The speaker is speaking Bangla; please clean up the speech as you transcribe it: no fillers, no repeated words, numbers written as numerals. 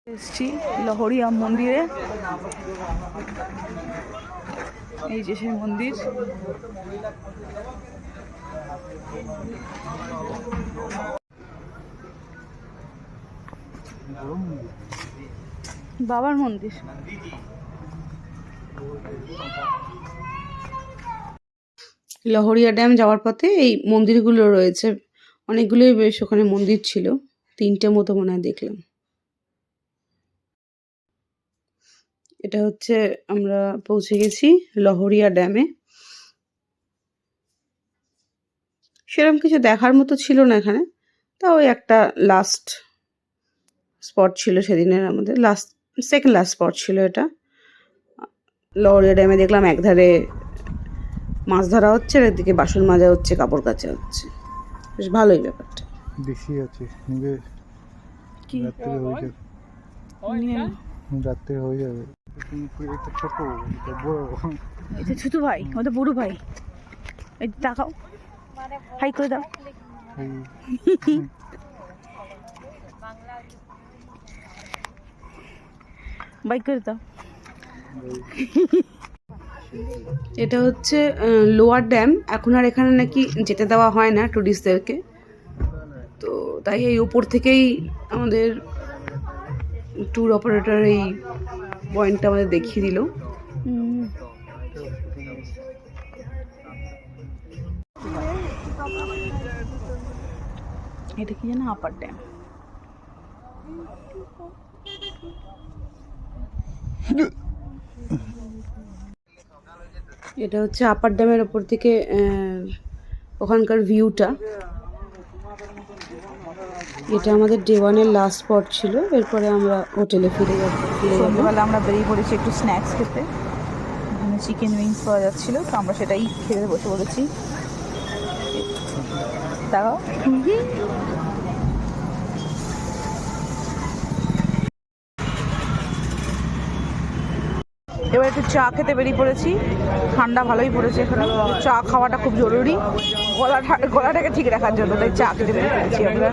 এসছি লহরিয়া মন্দিরে। এই যে সেই মন্দির। বাবার মন্দির। লহরিয়া ড্যাম যাওয়ার পথে এই মন্দিরগুলো রয়েছে, অনেকগুলোই বেশ ওখানে মন্দির ছিল, 3টে মতো মনে হয় দেখলাম। এটা হচ্ছে আমরা পৌঁছে গেছি লহরিয়া ড্যামে। সেরকম কিছু দেখার মতো ছিল না এখানে, তাও একটা লাস্ট স্পট ছিল সেদিনের, আমাদের সেকেন্ড লাস্ট স্পট ছিল এটা। লহরিয়া ড্যামে দেখলাম একধারে মাছ ধরা হচ্ছে, আর একদিকে বাসন মাজা হচ্ছে, কাপড় কাচা হচ্ছে, বেশ ভালোই ব্যাপারটা। বেশি আছে নিবে কি রাত্রে হয়ে যাবে, রাত্রে হয়ে যাবে। এটা ছোট, এটা বড়, এটা ছোট ভাই, ওটা বড় ভাই। এই তাকাও, হাই করে দাও। বাইক করে দাও। এটা হচ্ছে লোয়ার ড্যাম। এখন আর এখানে নাকি যেতে দেওয়া হয় না টুরিস্টদেরকে, তো তাই এই উপর থেকেই আমাদের ট্যুর অপারেটর এই পয়েন্টটা আমাদের দেখিয়ে দিল। এটা কি জানো, আপার ড্যাম। এটা হচ্ছে আপার ড্যামের ওপর থেকে ওখানকার ভিউটা। এটা আমাদের ডে 1-এর লাস্ট স্পট ছিল। এরপরে আমরা হোটেলে ফিরে যাব। সন্ধ্যেবেলা আমরা বেরিয়ে পড়েছি একটু স্ন্যাক্স খেতে। এখানে চিকেন উইংস পাওয়া যাচ্ছিলো, তো আমরা সেটাই খেতে বসে পড়েছি। দেখো, এবার একটু চা খেতে বেরিয়ে পড়েছি। ঠান্ডা ভালোই পড়েছে এখানে, চা খাওয়াটা খুব জরুরি গলাটাকে ঠিক রাখার জন্য, তাই চা খেতে বেরিয়ে পড়েছি আমরা।